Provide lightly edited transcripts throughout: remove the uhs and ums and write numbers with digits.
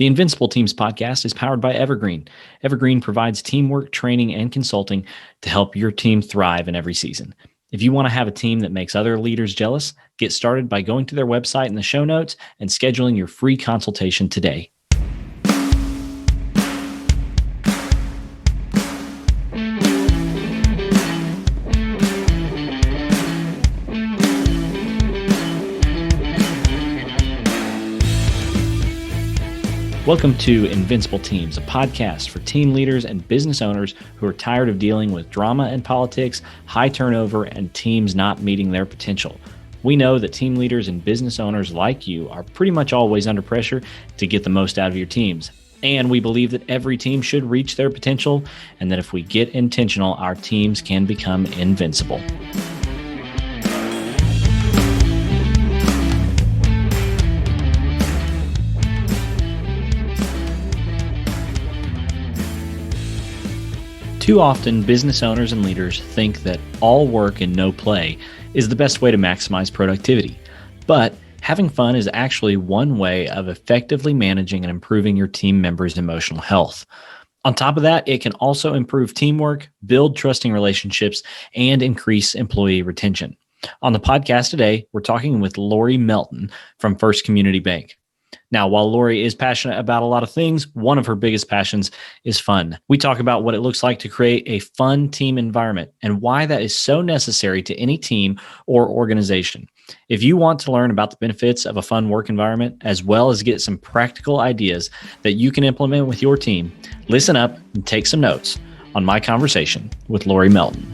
The Invincible Teams podcast is powered by Evergreen. Evergreen provides teamwork, training, and consulting to help your team thrive in every season. If you want to have a team that makes other leaders jealous, get started by going to their website in the show notes and scheduling your free consultation today. Welcome to Invincible Teams, a podcast for team leaders and business owners who are tired of dealing with drama and politics, high turnover, and teams not meeting their potential. We know that team leaders and business owners like you are pretty much always under pressure to get the most out of your teams. And we believe that every team should reach their potential, and that if we get intentional, our teams can become invincible. Too often, business owners and leaders think that all work and no play is the best way to maximize productivity. But having fun is actually one way of effectively managing and improving your team members' emotional health. On top of that, it can also improve teamwork, build trusting relationships, and increase employee retention. On the podcast today, we're talking with Lori Melton from First Community Bank. Now, while Lori is passionate about a lot of things, one of her biggest passions is fun. We talk about what it looks like to create a fun team environment and why that is so necessary to any team or organization. If you want to learn about the benefits of a fun work environment, as well as get some practical ideas that you can implement with your team, listen up and take some notes on my conversation with Lori Melton.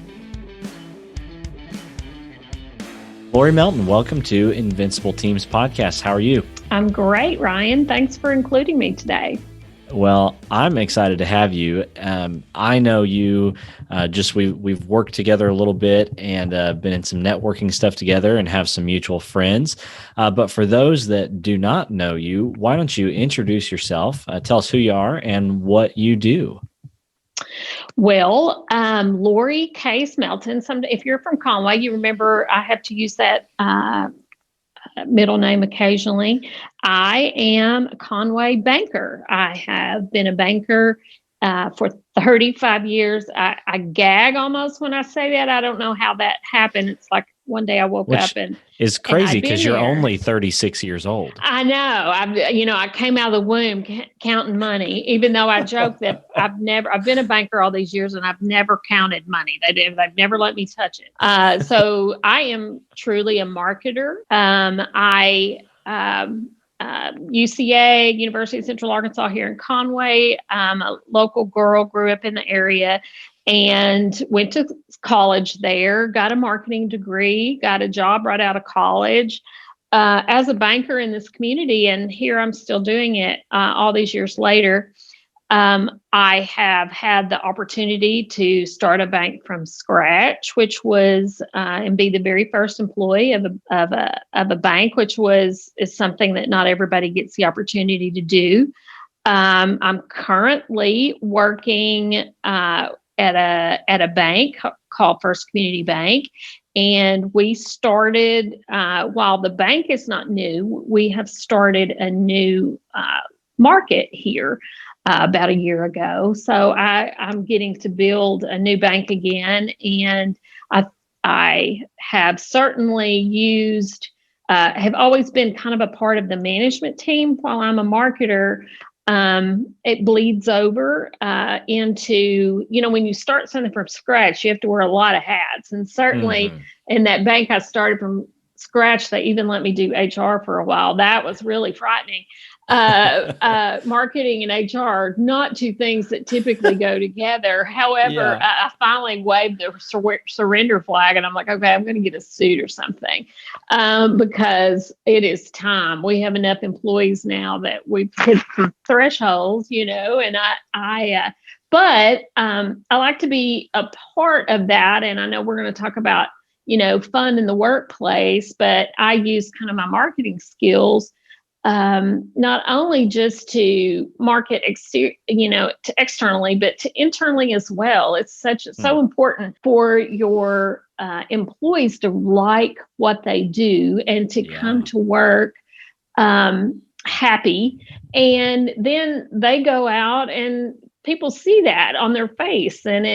Lori Melton, welcome to Invincible Teams podcast. How are you? I'm great, Ryan. Thanks for including me today. Well, I'm excited to have you. I know you. We've worked together a little bit and been in some networking stuff together and have some mutual friends. But for those that do not know you, why don't you introduce yourself? Tell us who you are and what you do. Well, Lori Case Melton. If you're from Conway, you remember I have to use that middle name occasionally. I am a Conway banker. I have been a banker for 35 years. I gag almost when I say that. I don't know how that happened. It's like one day I woke up and it's crazy because you're only 36 years old. I know. I came out of the womb counting money, even though I joke that I've been a banker all these years and I've never counted money. They've never let me touch it. So I am truly a marketer. UCA, University of Central Arkansas here in Conway. I'm a local girl, grew up in the area and went to college there, got a marketing degree, got a job right out of college as a banker in this community. And here I'm still doing it all these years later. I have had the opportunity to start a bank from scratch, which was and be the very first employee of a bank, which is something that not everybody gets the opportunity to do. I'm currently working at a bank called First Community Bank, and we started while the bank is not new, we have started a new market here. About a year ago. So I'm getting to build a new bank again. And I have certainly have always been kind of a part of the management team while I'm a marketer. It bleeds over into, when you start something from scratch, you have to wear a lot of hats. And certainly in that bank I started from scratch, they even let me do HR for a while. That was really frightening. Marketing and HR are not two things that typically go together. However, I finally waved the surrender flag and I'm like, okay, I'm going to get a suit or something because it is time. We have enough employees now that we've hit the thresholds, and but I like to be a part of that. And I know we're going to talk about, fun in the workplace, but I use kind of my marketing skills not only just to market, to externally, but to internally as well. It's so important for your employees to like what they do and to come to work happy, and then they go out and people see that on their face, and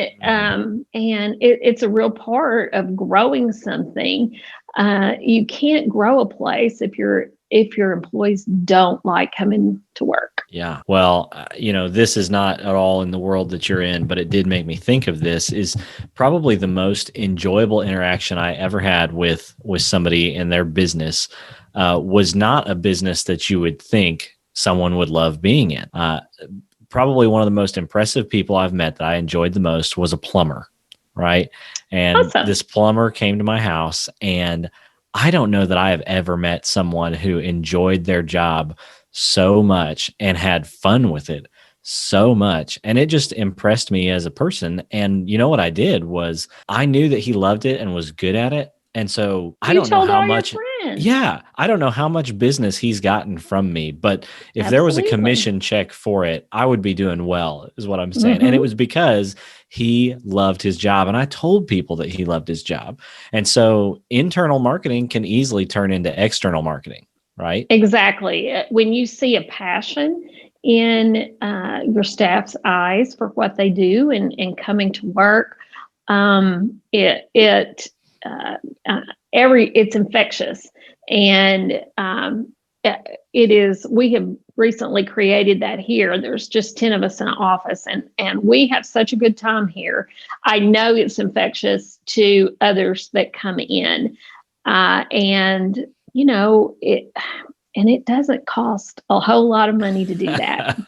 it's a real part of growing something. You can't grow a place if your employees don't like coming to work. Yeah. Well, this is not at all in the world that you're in, but it did make me think of this is probably the most enjoyable interaction I ever had with somebody in their business. Was not a business that you would think someone would love being in. Probably one of the most impressive people I've met that I enjoyed the most was a plumber, right? And Awesome. This plumber came to my house, and I don't know that I have ever met someone who enjoyed their job so much and had fun with it so much. And it just impressed me as a person. And you know what I did was I knew that he loved it and was good at it. And so I don't know how much. Yeah, I don't know how much business he's gotten from me, but if there was a commission check for it, I would be doing well, is what I'm saying. And it was because he loved his job. And I told people that he loved his job. And so internal marketing can easily turn into external marketing, right? Exactly. When you see a passion in your staff's eyes for what they do and coming to work, it's infectious. And it is, we have recently created that here. There's just 10 of us in an office, and we have such a good time here. I know it's infectious to others that come in. And it doesn't cost a whole lot of money to do that.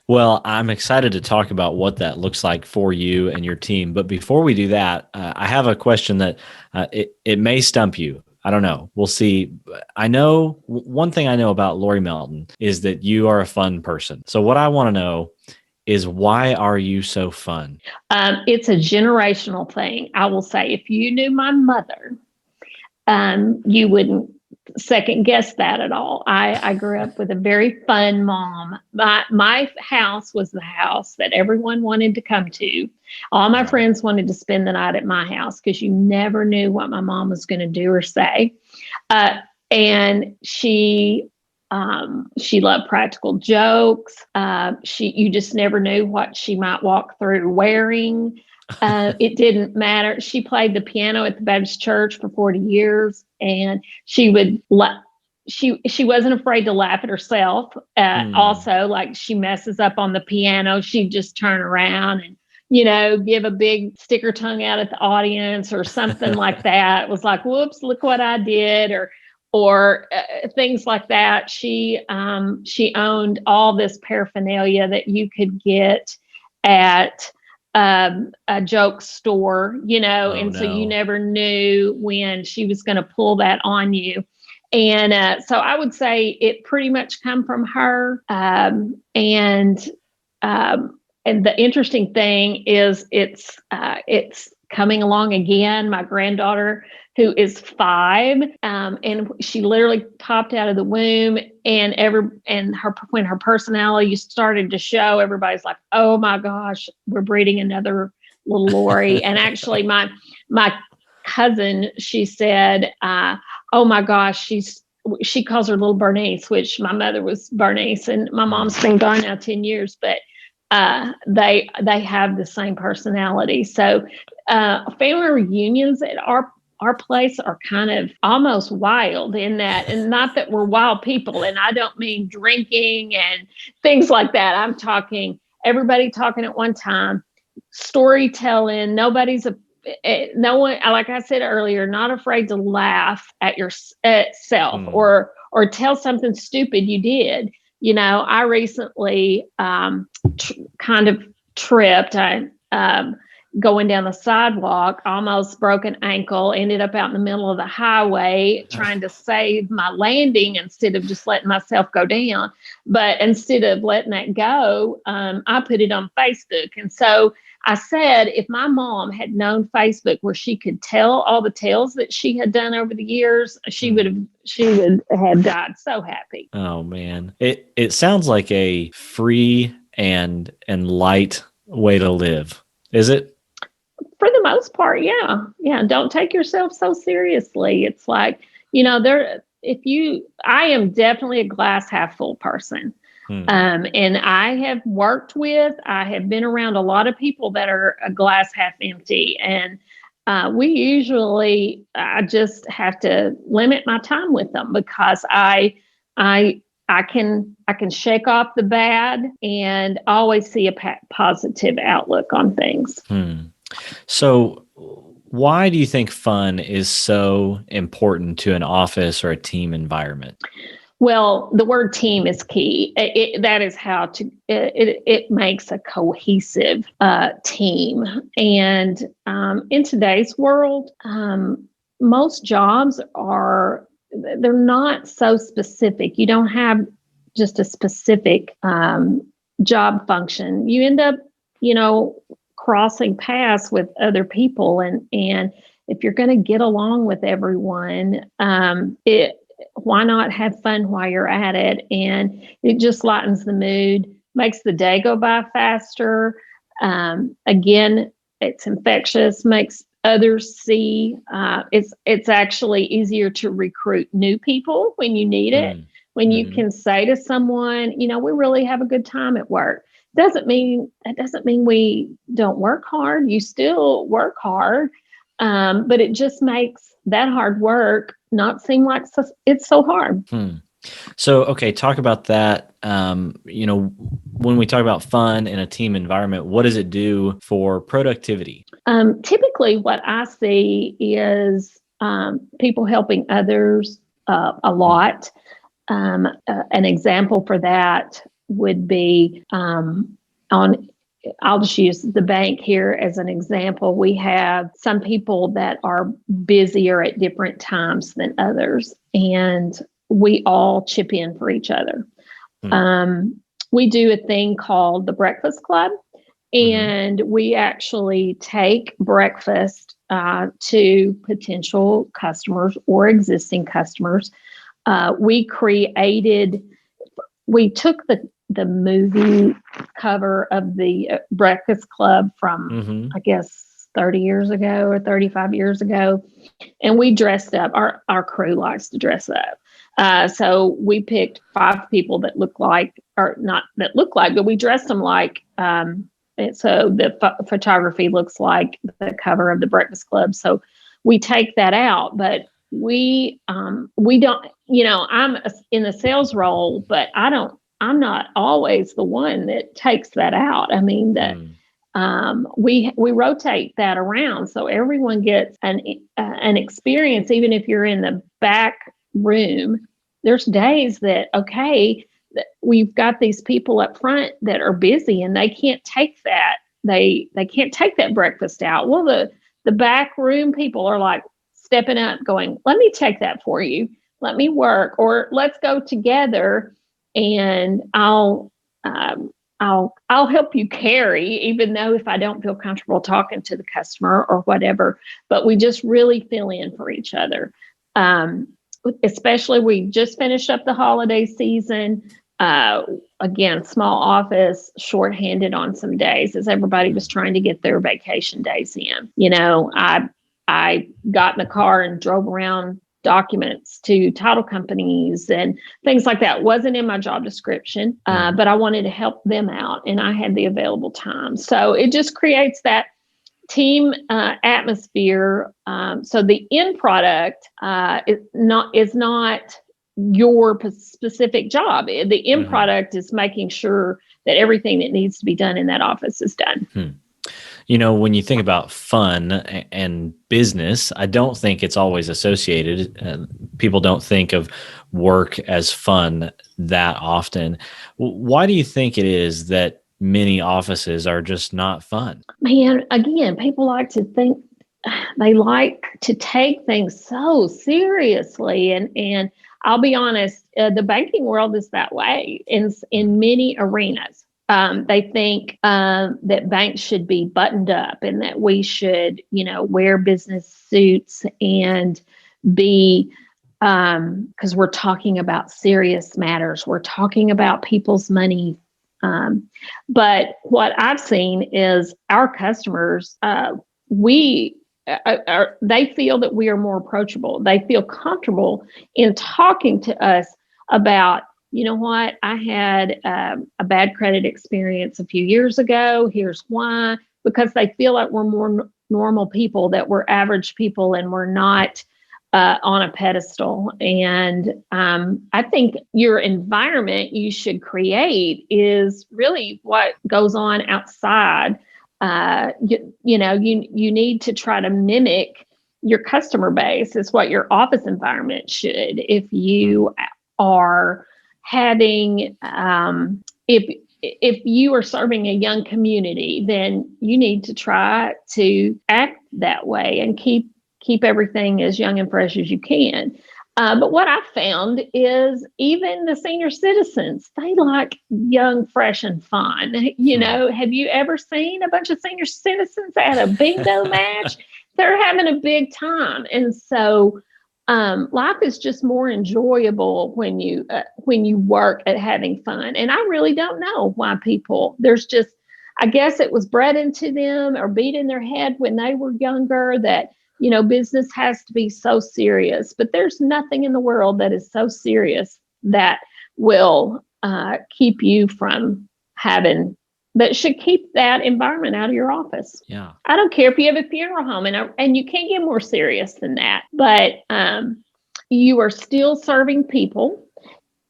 Well, I'm excited to talk about what that looks like for you and your team. But before we do that, I have a question that it may stump you. I don't know. We'll see. I know one thing I know about Lori Melton is that you are a fun person. So what I want to know is, why are you so fun? It's a generational thing. I will say, if you knew my mother, you wouldn't second guess that at all. I grew up with a very fun mom. My house was the house that everyone wanted to come to. All my friends wanted to spend the night at my house because you never knew what my mom was going to do or say. And she loved practical jokes. You just never knew what she might walk through wearing. It didn't matter. She played the piano at the Baptist church for 40 years, and she wasn't afraid to laugh at herself. Also, like, she messes up on the piano, she'd just turn around and, give a big sticker tongue out at the audience or something like that. It was like, whoops, look what I did, or things like that. She owned all this paraphernalia that you could get at a joke store, so you never knew when she was going to pull that on you. And so I would say it pretty much come from her. And the interesting thing is it's coming along again. My granddaughter, who is 5, and she literally popped out of the womb, and when her personality started to show, everybody's like, "Oh my gosh, we're breeding another little Lori." And actually, my cousin, she said, "Oh my gosh, she calls her little Bernice," which my mother was Bernice, and my mom's been gone now 10 years, but they have the same personality. So family reunions at our place are kind of almost wild in that, and not that we're wild people, and I don't mean drinking and things like that. I'm talking everybody talking at one time, storytelling. No one, like I said earlier, not afraid to laugh at yourself or tell something stupid you did. I recently kind of tripped. Going down the sidewalk, almost broke an ankle, ended up out in the middle of the highway trying to save my landing instead of just letting myself go down. But instead of letting that go, I put it on Facebook. And so I said, if my mom had known Facebook, where she could tell all the tales that she had done over the years, she would have died so happy. Oh man. It sounds like a free and light way to live. Is it? For the most part, yeah. Don't take yourself so seriously. It's like, I am definitely a glass half full person. And I have been around a lot of people that are a glass half empty. And I just have to limit my time with them because I can shake off the bad and always see a positive outlook on things. So why do you think fun is so important to an office or a team environment? Well, the word team is key. That is how it makes a cohesive team. And in today's world, most jobs they're not so specific. You don't have just a specific job function. You end up, crossing paths with other people. And if you're going to get along with everyone, why not have fun while you're at it? And it just lightens the mood, makes the day go by faster. Again, it's infectious, makes others see. It's actually easier to recruit new people when you need it. When you can say to someone, we really have a good time at work. That doesn't mean we don't work hard. You still work hard, but it just makes that hard work not seem like it's so hard. So, okay, talk about that. When we talk about fun in a team environment, what does it do for productivity? Typically, what I see is people helping others a lot. An example for that would be I'll just use the bank here as an example. We have some people that are busier at different times than others, and we all chip in for each other. We do a thing called the Breakfast Club, and we actually take breakfast to potential customers or existing customers. We took the movie cover of the Breakfast Club from, I guess, 30 years ago or 35 years ago. And we dressed up. Our crew likes to dress up. So we picked 5 people that look like, or not that look like, but we dressed them like, so the photography looks like the cover of the Breakfast Club. So we take that out, but we don't, I'm in the sales role, but I'm not always the one that takes that out. I mean, we rotate that around so everyone gets an experience. Even if you're in the back room, there's days that we've got these people up front that are busy and they can't take that. They can't take that breakfast out. Well, the back room people are like stepping up, going, "Let me take that for you. Let me work, or let's go together." And I'll help you carry, even though if I don't feel comfortable talking to the customer or whatever, but we just really fill in for each other. Especially we just finished up the holiday season. Again, small office, shorthanded on some days as everybody was trying to get their vacation days in. I got in the car and drove around documents to title companies and things like that. Wasn't in my job description, but I wanted to help them out and I had the available time. So it just creates that team atmosphere. So the end product is not your specific job. The end product is making sure that everything that needs to be done in that office is done. When you think about fun and business, I don't think it's always associated. People don't think of work as fun that often. Why do you think it is that many offices are just not fun? Man, again, people like to think, they like to take things so seriously. And I'll be honest, the banking world is that way in many arenas. They think that banks should be buttoned up and that we should, wear business suits and be, because we're talking about serious matters. We're talking about people's money. But what I've seen is our customers, we they feel that we are more approachable. They feel comfortable in talking to us about, you know what, I had a bad credit experience a few years ago. Here's why. Because they feel like we're more normal people, that we're average people, and we're not on a pedestal. And I think your environment you should create is really what goes on outside. You need to try to mimic your customer base. Is what your office environment should. If you are having, if you are serving a young community, then you need to try to act that way and keep everything as young and fresh as you can. But what I found is even the senior citizens, they like young, fresh, and fun. Have you ever seen a bunch of senior citizens at a bingo match? They're having a big time. And so life is just more enjoyable when you work at having fun. And I really don't know why people, I guess it was bred into them or beat in their head when they were younger that, business has to be so serious. But there's nothing in the world that is so serious that will keep you from that should keep that environment out of your office. Yeah. I don't care if you have a funeral home, and you can't get more serious than that. But you are still serving people,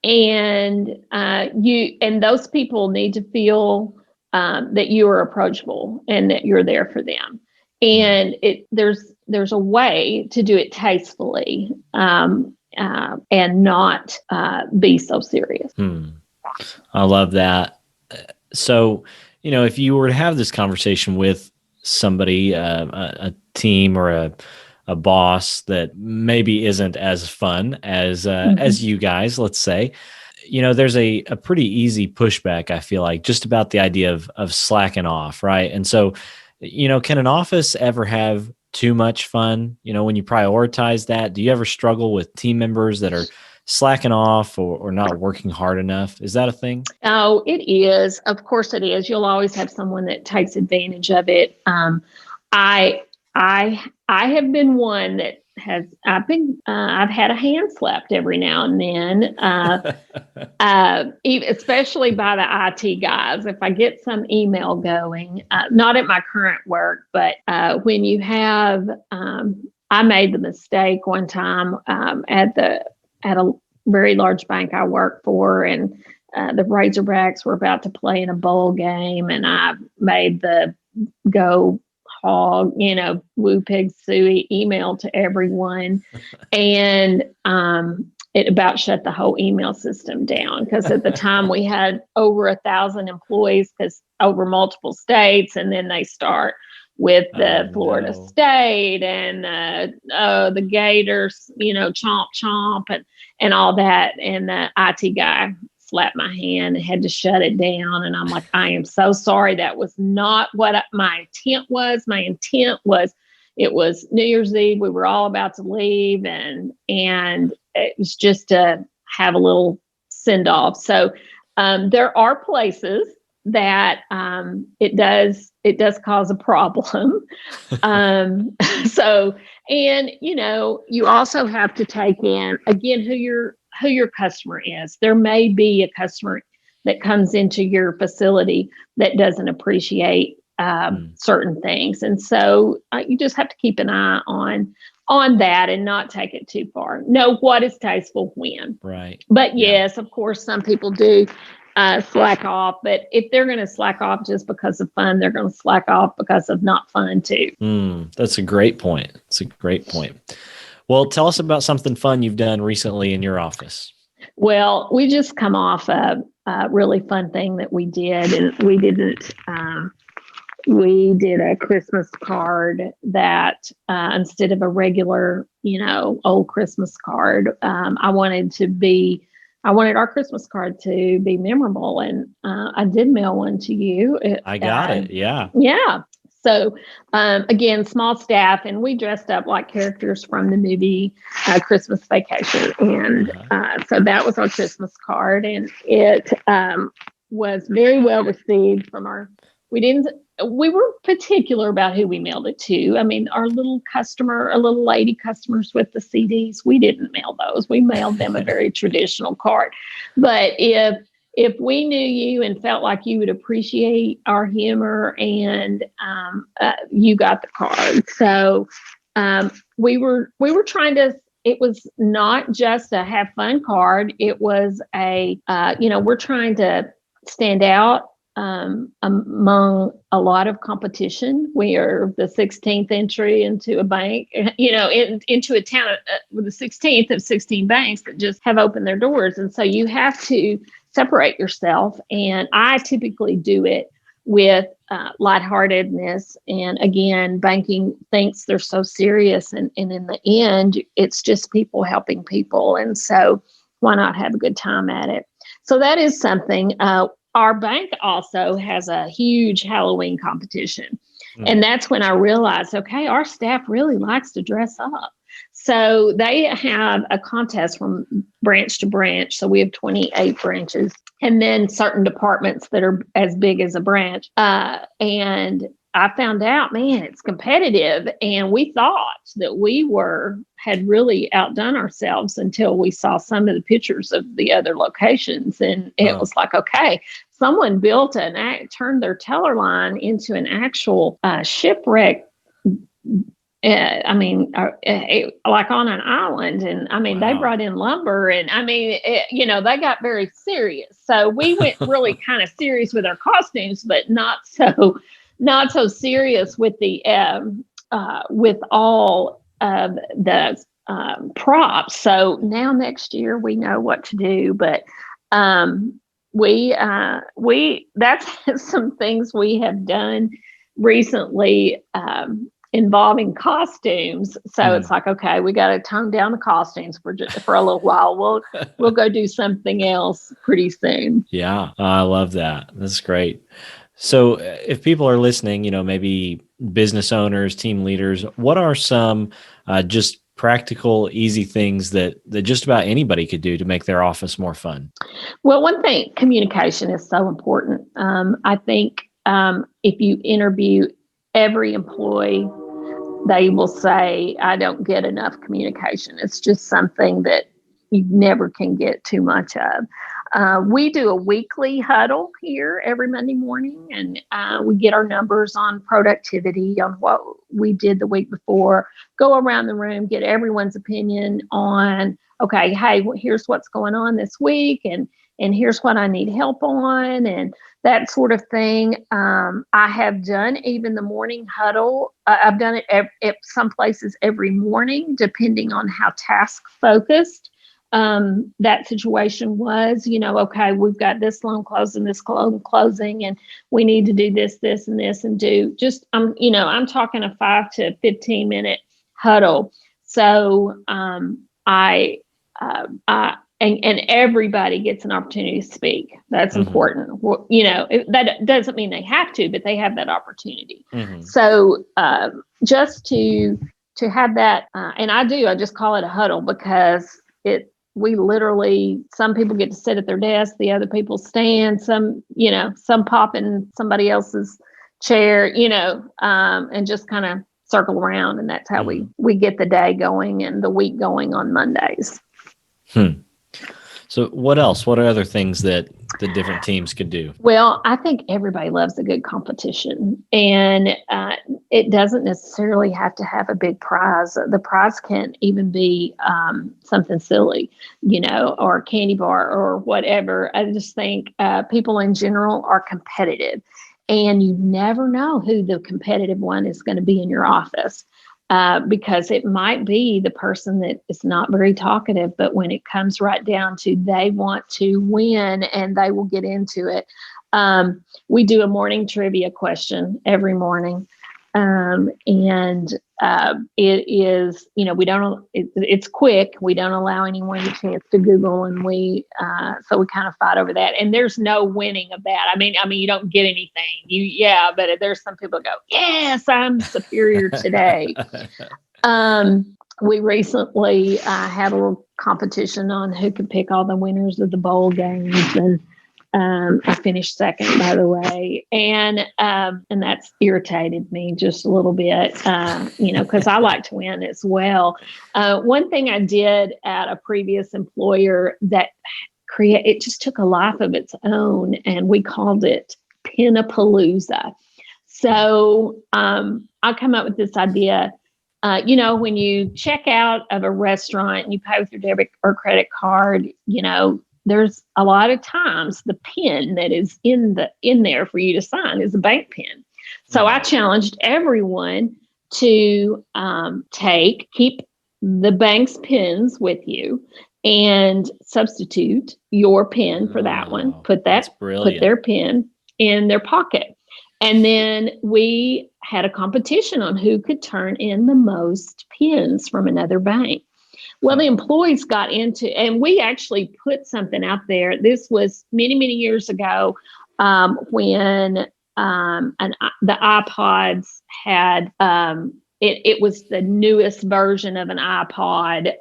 and those people need to feel that you are approachable and that you're there for them. And there's a way to do it tastefully and not be so serious. I love that. So, if you were to have this conversation with somebody, a team or a boss that maybe isn't as fun as you guys, let's say, there's a pretty easy pushback, I feel like, just about the idea of slacking off, right? And so, can an office ever have too much fun? When you prioritize that, do you ever struggle with team members that are slacking off or not working hard enough? Is that a thing? Oh, it is. Of course it is. You'll always have someone that takes advantage of it. I have been one that I've had a hand slapped every now and then, especially by the IT guys. If I get some email going, not at my current work, but when you have, I made the mistake one time at a very large bank I worked for, and the Razorbacks were about to play in a bowl game, and I made the go hog, woo pig suey email to everyone. And it about shut the whole email system down, because at the time we had over 1,000 employees, because over multiple states, and then they start with the Florida State and the Gators, chomp chomp and all that. And the IT guy slapped my hand and had to shut it down. And I'm like, I am so sorry. That was not what my intent was. My intent was, it was New Year's Eve. We were all about to leave, and it was just to have a little send off. So there are places that it does cause a problem. So, and you also have to take in again who your customer is. There may be a customer that comes into your facility that doesn't appreciate certain things, and so you just have to keep an eye on that and not take it too far. Know what is tasteful when. Right. But yes, of course, some people do slack off, but if they're going to slack off just because of fun, they're going to slack off because of not fun too. That's a great point. It's a great point. Well, tell us about something fun you've done recently in your office. Well, we just come off a really fun thing that we did, and we did a Christmas card that instead of a regular, old Christmas card, I wanted our Christmas card to be memorable, and I did mail one to you. I got it. Yeah. Yeah. So again, small staff, and we dressed up like characters from the movie Christmas Vacation. And so that was our Christmas card, and it was very well received from our we were particular about who we mailed it to. I mean, our little lady customers with the CDs, we didn't mail those. We mailed them a very traditional card. But if we knew you and felt like you would appreciate our humor, and you got the card. So we were trying to. It was not just a have fun card. It was we're trying to stand out among a lot of competition. We are the 16th entry into a bank, into a town with the 16th of 16 banks that just have opened their doors. And so you have to separate yourself. And I typically do it with lightheartedness. And again, banking thinks they're so serious. And in the end, it's just people helping people. And so why not have a good time at it? So that is something. Our bank also has a huge Halloween competition. And that's when I realized, okay, our staff really likes to dress up. So they have a contest from branch to branch. So we have 28 branches, and then certain departments that are as big as a branch. And I found out, man, it's competitive. And we thought that we had really outdone ourselves until we saw some of the pictures of the other locations. And it was like, okay, someone turned their teller line into an actual shipwreck. Like on an island. And I mean, They brought in lumber, and I mean, they got very serious. So we went really kind of serious with our costumes, but not so serious with with all of the props. So now next year we know what to do, but that's some things we have done recently involving costumes. So it's like, okay, we got to tone down the costumes for a little while. We'll go do something else pretty soon. Yeah, I love that. That's great. So if people are listening, maybe business owners, team leaders, what are some just practical, easy things that just about anybody could do to make their office more fun? Well, one thing, communication is so important. I think if you interview every employee, they will say, I don't get enough communication. It's just something that you never can get too much of. We do a weekly huddle here every Monday morning, and we get our numbers on productivity, on what we did the week before, go around the room, get everyone's opinion on, okay, hey, here's what's going on this week, and here's what I need help on, and that sort of thing. I have done even the morning huddle. I've done it at some places every morning, depending on how task focused that situation was. Okay, we've got this loan closing, this loan closing, and we need to do this, and this, and do just, I'm talking a 5 to 15 minute huddle. So and everybody gets an opportunity to speak. That's important. Well, that doesn't mean they have to, but they have that opportunity. So just to have that, and I just call it a huddle, because we literally, some people get to sit at their desk, the other people stand, some pop in somebody else's chair, and just kind of circle around. And that's how we get the day going and the week going on Mondays. So what else? What are other things that the different teams could do? Well, I think everybody loves a good competition, and it doesn't necessarily have to have a big prize. The prize can even be something silly, or a candy bar or whatever. I just think people in general are competitive, and you never know who the competitive one is going to be in your office. Because it might be the person that is not very talkative, but when it comes right down to they want to win and they will get into it. We do a morning trivia question every morning. And it is, it's quick. We don't allow anyone a chance to Google, and so we kind of fight over that. And there's no winning of that. I mean, you don't get anything. But there's some people go, yes, I'm superior today. We recently had a little competition on who could pick all the winners of the bowl games, and I finished second, by the way, and that's irritated me just a little bit, because I like to win as well. One thing I did at a previous employer that it just took a life of its own, and we called it Pinapalooza. So I come up with this idea. When you check out of a restaurant and you pay with your debit or credit card, there's a lot of times the pin that is in there for you to sign is a bank pin. So I challenged everyone to keep the bank's pins with you and substitute your pin for that one. Put their pin in their pocket. And then we had a competition on who could turn in the most pins from another bank. Well, the employees got into, and we actually put something out there. This was many, many years ago when the iPods had, it was the newest version of an iPod.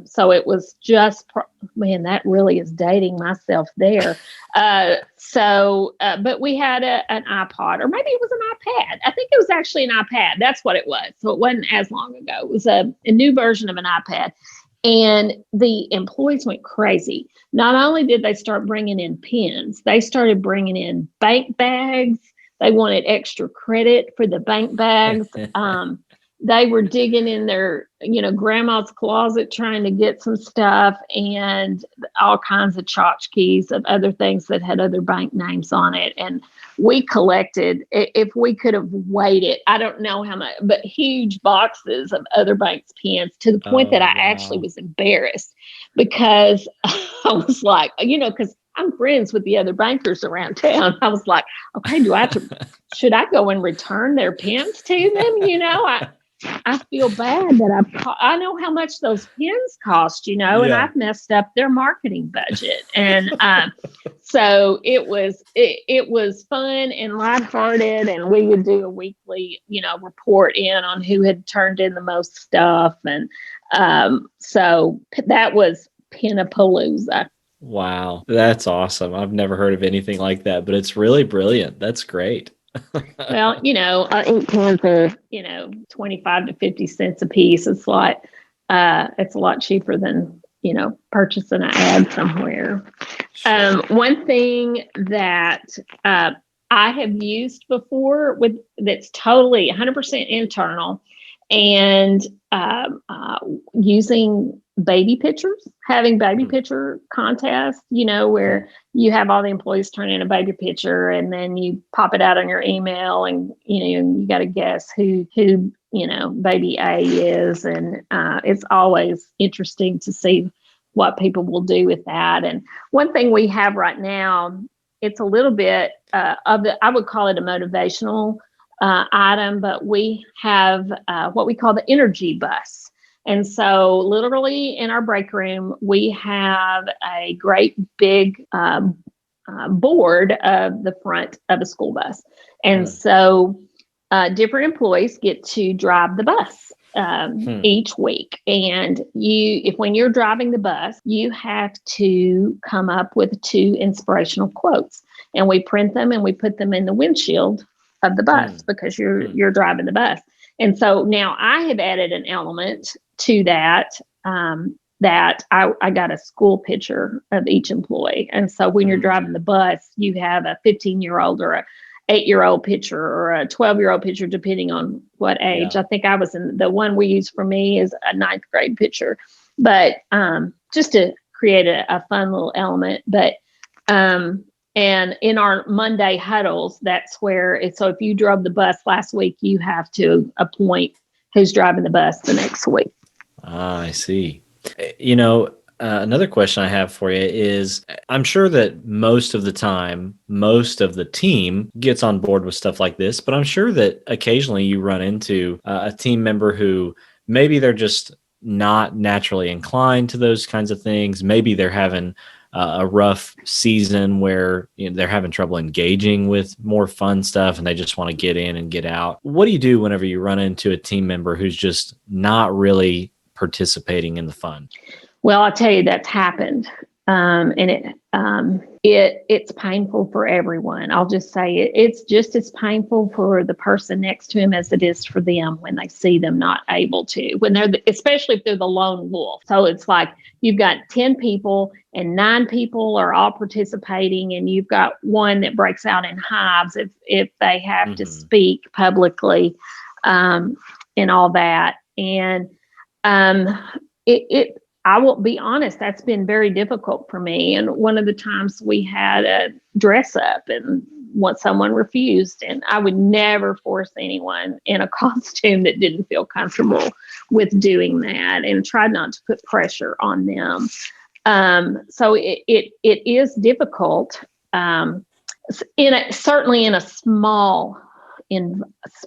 So it was just, that really is dating myself there. But we had an iPod, or maybe it was an iPad. I think it was actually an iPad. That's what it was. So it wasn't as long ago. It was a new version of an iPad. And the employees went crazy. Not only did they start bringing in pins, they started bringing in bank bags. They wanted extra credit for the bank bags. They were digging in their, grandma's closet trying to get some stuff, and all kinds of tchotchkes of other things that had other bank names on it. And we collected, if we could have weighed it, I don't know how much, but huge boxes of other banks' pins, to the point that I actually was embarrassed, because I was like, because I'm friends with the other bankers around town. I was like, okay, should I go and return their pins to them? I feel bad that I know how much those pins cost, and I've messed up their marketing budget. And so it was fun and lighthearted, and we would do a weekly, report in on who had turned in the most stuff. And so that was Pinapalooza. Wow, that's awesome. I've never heard of anything like that, but it's really brilliant. That's great. Well, ink pens are, 25 to 50 cents a piece. It's a lot cheaper than, purchasing an ad somewhere. Sure. One thing that I have used before that's totally 100% internal, and using baby pictures, having baby picture contests, where you have all the employees turn in a baby picture, and then you pop it out on your email, and you got to guess who baby A is. And it's always interesting to see what people will do with that. And one thing we have right now, it's a little bit I would call it a motivational item, but we have what we call the energy bus. And so literally in our break room, we have a great big board of the front of a school bus. And so different employees get to drive the bus each week. And when you're driving the bus, you have to come up with 2 inspirational quotes. And we print them and we put them in the windshield of the bus, because you're driving the bus. And so now I have added an element to that, that I got a school picture of each employee. And so when you're driving the bus, you have a 15-year-old or a 8-year-old picture or a 12-year-old picture, depending on what age. I think I was the one we use for me is a 9th grade picture, but just to create a fun little element. But and in our Monday huddles, that's where so if you drove the bus last week, you have to appoint who's driving the bus the next week. I see. Another question I have for you is, I'm sure that most of the time, most of the team gets on board with stuff like this, but I'm sure that occasionally you run into a team member who maybe they're just not naturally inclined to those kinds of things. Maybe they're having a rough season where they're having trouble engaging with more fun stuff and they just want to get in and get out. What do you do whenever you run into a team member who's just not really participating in the fun? Well, I'll tell you, that's happened. And it's painful for everyone. I'll just say it's just as painful for the person next to him as it is for them when they see them not able to, when especially if they're the lone wolf. So it's like you've got 10 people and 9 people are all participating, and you've got one that breaks out in hives if they have to speak publicly, and all that. And I will be honest, that's been very difficult for me. And one of the times we had a dress up and someone refused, and I would never force anyone in a costume that didn't feel comfortable with doing that, and tried not to put pressure on them. So it is difficult, certainly in a small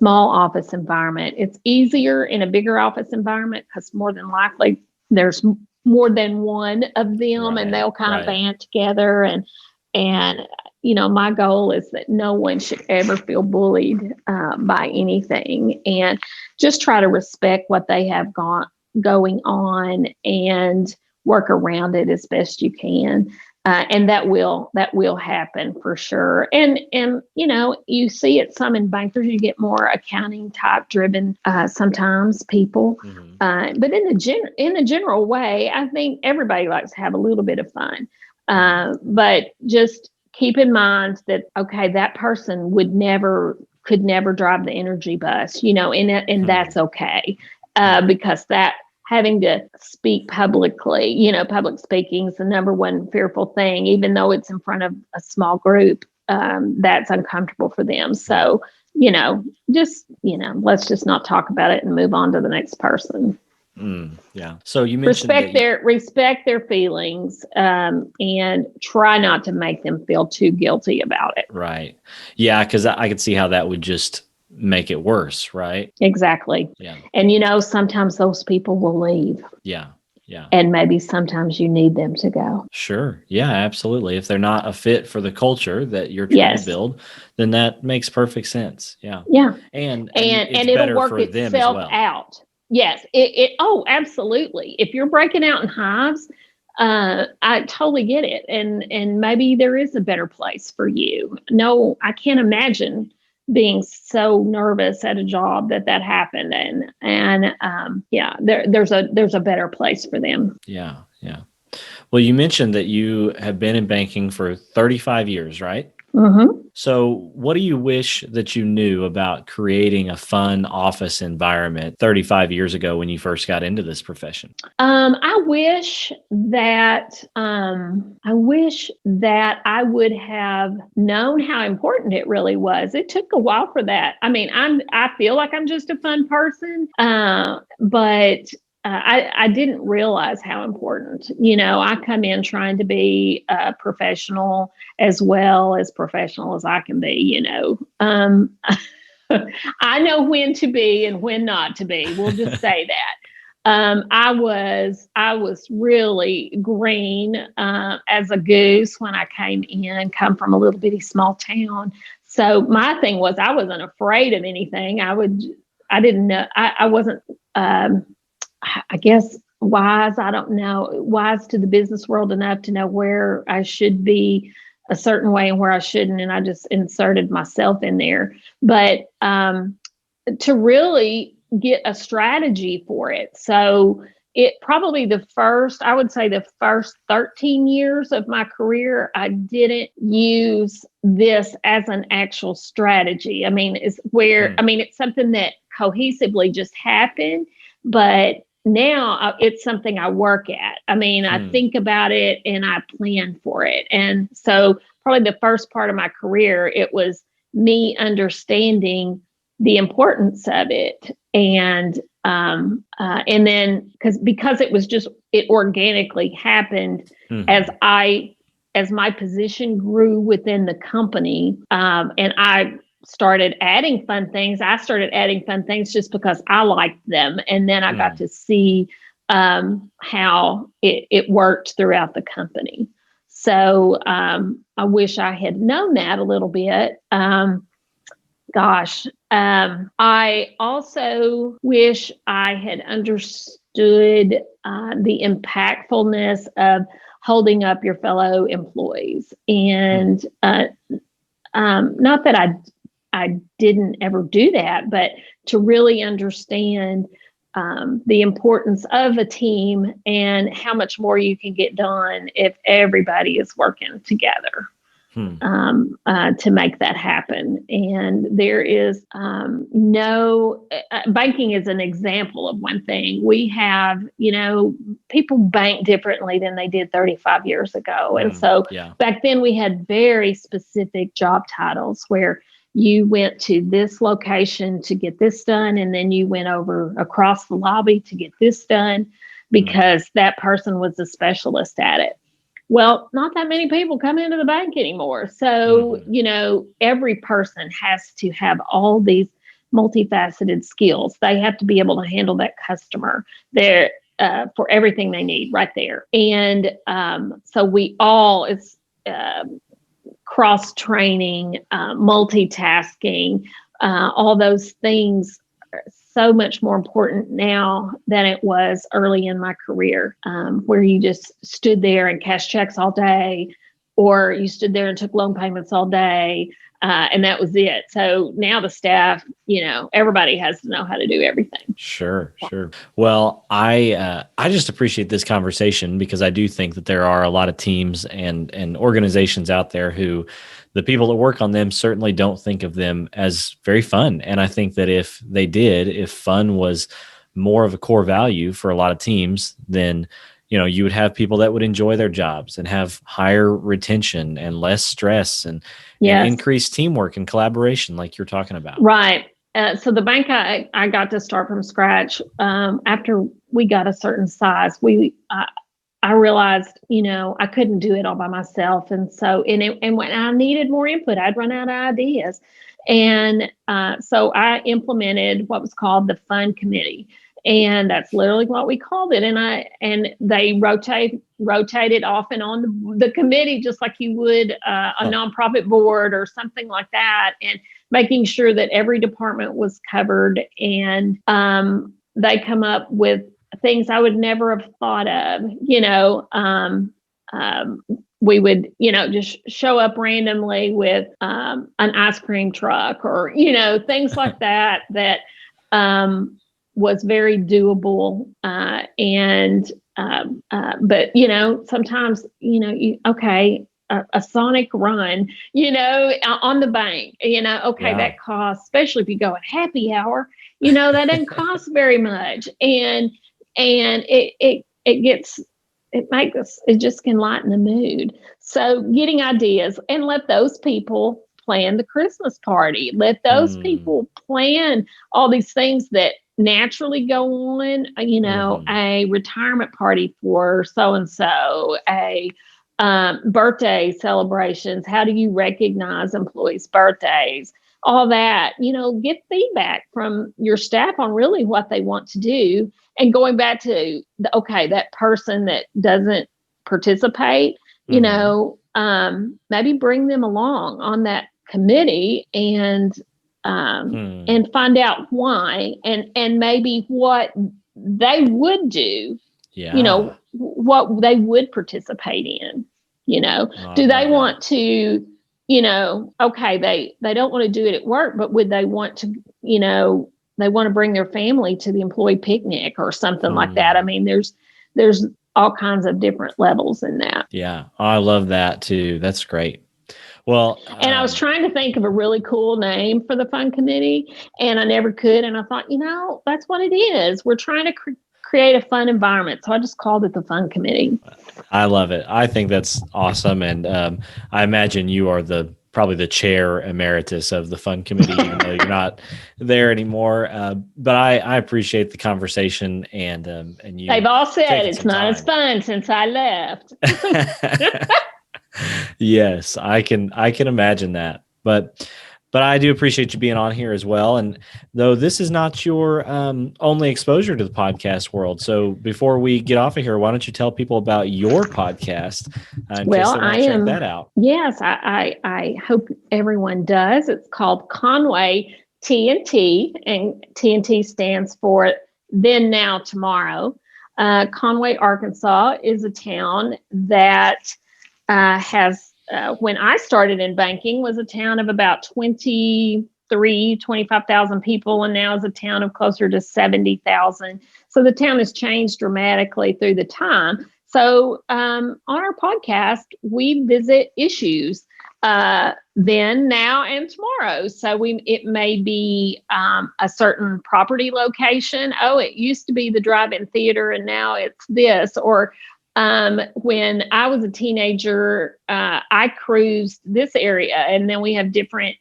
office environment. It's easier in a bigger office environment because more than likely there's more than one of them, and they'll kind of band together. And my goal is that no one should ever feel bullied by anything, and just try to respect what they have going on and work around it as best you can. And that will happen for sure. And you see it some in bankers. You get more accounting type driven sometimes people. But in the general way, I think everybody likes to have a little bit of fun. But just keep in mind that, okay, that person could never drive the energy bus, and that's okay, because that. Having to speak publicly, public speaking is the number one fearful thing, even though it's in front of a small group, that's uncomfortable for them. So, let's just not talk about it and move on to the next person. Yeah. So you mentioned respect their feelings, and try not to make them feel too guilty about it. Right. Yeah. Cause I could see how that would just make it worse, right? Exactly. Yeah. And sometimes those people will leave. Yeah. Yeah. And maybe sometimes you need them to go. Sure. Yeah, absolutely. If they're not a fit for the culture that you're trying to build, then that makes perfect sense. Yeah. Yeah. And it'll work itself out. Yes. Oh, absolutely. If you're breaking out in hives, I totally get it. And maybe there is a better place for you. No, I can't imagine being so nervous at a job that happened, and there's a better place for them. Yeah. Well, you mentioned that you have been in banking for 35 years, right? Mm-hmm. So what do you wish that you knew about creating a fun office environment 35 years ago when you first got into this profession? I wish that I would have known how important it really was. It took a while for that. I mean, I feel like I'm just a fun person, but I didn't realize how important. I come in trying to be professional as professional as I can be. I know when to be and when not to be. We'll just say that. I was really green as a goose when I come from a little bitty small town. So my thing was I wasn't afraid of anything. I didn't know. I wasn't. I guess wise to the business world enough to know where I should be a certain way and where I shouldn't. And I just inserted myself in there. But to really get a strategy for it. So it probably the first 13 years of my career, I didn't use this as an actual strategy. I mean, it's something that cohesively just happened, but now it's something I work at. I mean, I think about it and I plan for it. And so probably the first part of my career, it was me understanding the importance of it. And then because it organically happened as my position grew within the company, and I started adding fun things. I started adding fun things just because I liked them. And then I got to see how it worked throughout the company. So I wish I had known that a little bit. I also wish I had understood the impactfulness of holding up your fellow employees. And not that I didn't ever do that, but to really understand the importance of a team and how much more you can get done if everybody is working together to make that happen. And there is banking is an example of one thing. We have, people bank differently than they did 35 years ago. And so back then we had very specific job titles where you went to this location to get this done, and then you went over across the lobby to get this done because that person was a specialist at it. Well, not that many people come into the bank anymore. So, every person has to have all these multifaceted skills. They have to be able to handle that customer there for everything they need right there. And so it's cross-training, multitasking, all those things are so much more important now than it was early in my career, where you just stood there and cashed checks all day, or you stood there and took loan payments all day, and that was it. So now the staff, everybody has to know how to do everything. Sure. Well, I just appreciate this conversation because I do think that there are a lot of teams and organizations out there who the people that work on them certainly don't think of them as very fun. And I think that if fun was more of a core value for a lot of teams, then you would have people that would enjoy their jobs and have higher retention and less stress and increased teamwork and collaboration like you're talking about. Right. So the bank, I got to start from scratch. After we got a certain size, I realized, I couldn't do it all by myself. And so, and when I needed more input, I'd run out of ideas. And so I implemented what was called the Fun Committee. And that's literally what we called it. And they rotated off and on the committee, just like you would a nonprofit board or something like that, and making sure that every department was covered. And they come up with things I would never have thought of. We would, just show up randomly with an ice cream truck or, things like that was very doable. But, sometimes, a sonic run, on the bank, that costs, especially if you go at happy hour, that doesn't cost very much. And it just can lighten the mood. So getting ideas and let those people plan the Christmas party. Let those people plan all these things that naturally go on, a retirement party for so-and-so, a birthday celebrations. How do you recognize employees' birthdays? All that, get feedback from your staff on really what they want to do. And going back to that person that doesn't participate, maybe bring them along on that committee and find out why and maybe what they would do, what they would participate in, do they want to, they don't want to do it at work, but would they want to, they want to bring their family to the employee picnic or something like that. I mean, there's all kinds of different levels in that. Yeah. I love that too. That's great. Well, and I was trying to think of a really cool name for the Fun Committee, and I never could. And I thought, that's what it is. We're trying to create a fun environment. So I just called it the Fun Committee. I love it. I think that's awesome. And I imagine you are probably the chair emeritus of the Fun Committee. Even though you're not there anymore. But I appreciate the conversation and you. They've all said it's not as fun since I left. Yes, I can imagine that. But I do appreciate you being on here as well. And though this is not your only exposure to the podcast world, so before we get off of here, why don't you tell people about your podcast in case they want to check that out? Yes, I hope everyone does. It's called Conway TNT, and TNT stands for Then, Now, Tomorrow. Conway, Arkansas is a town that has, when I started in banking, was a town of about 25,000 people, and now is a town of closer to 70,000. So the town has changed dramatically through the time. So on our podcast, we visit issues then, now, and tomorrow. So it may be a certain property location. Oh, it used to be the drive-in theater, and now it's this. Or when I was a teenager, I cruised this area, and then we have different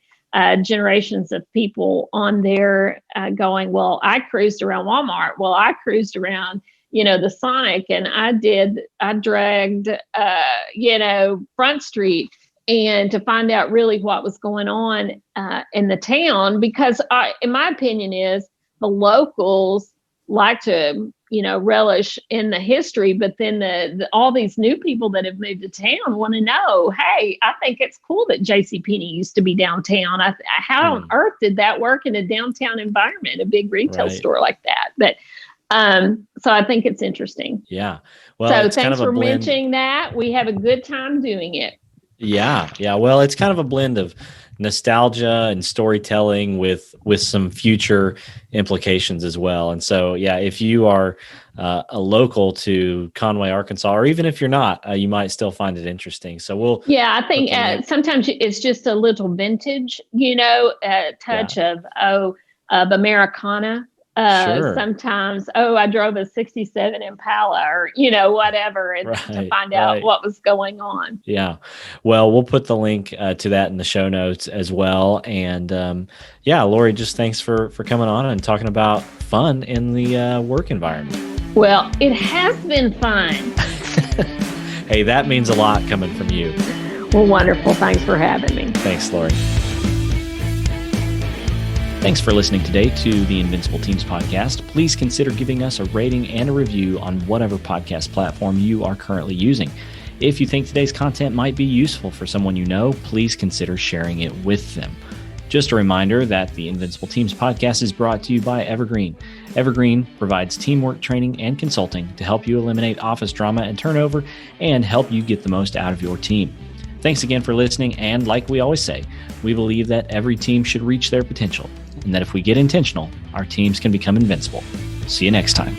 generations of people on there going, well, I cruised around Walmart. Well, I cruised around, the Sonic, and I dragged, Front Street, and to find out really what was going on in the town, because in my opinion is the locals like to, relish in the history, but then all these new people that have moved to town want to know, hey, I think it's cool that JCPenney used to be downtown. How on earth did that work in a downtown environment, a big retail store like that? But so I think it's interesting. Yeah. Well, so thanks for mentioning that. We have a good time doing it. Yeah. Well, it's kind of a blend of nostalgia and storytelling with some future implications as well. And so, if you are a local to Conway, Arkansas, or even if you're not, you might still find it interesting. So I think sometimes it's just a little vintage, a touch of Americana. Sure. Sometimes, I drove a 67 Impala or, whatever, and to find out what was going on. Yeah. Well, we'll put the link to that in the show notes as well. And Lori, just thanks for coming on and talking about fun in the work environment. Well, it has been fun. Hey, that means a lot coming from you. Well, wonderful. Thanks for having me. Thanks, Lori. Thanks for listening today to the Invincible Teams podcast. Please consider giving us a rating and a review on whatever podcast platform you are currently using. If you think today's content might be useful for someone you know, please consider sharing it with them. Just a reminder that the Invincible Teams podcast is brought to you by Evergreen. Evergreen provides teamwork training and consulting to help you eliminate office drama and turnover and help you get the most out of your team. Thanks again for listening, and like we always say, we believe that every team should reach their potential, and that if we get intentional, our teams can become invincible. See you next time.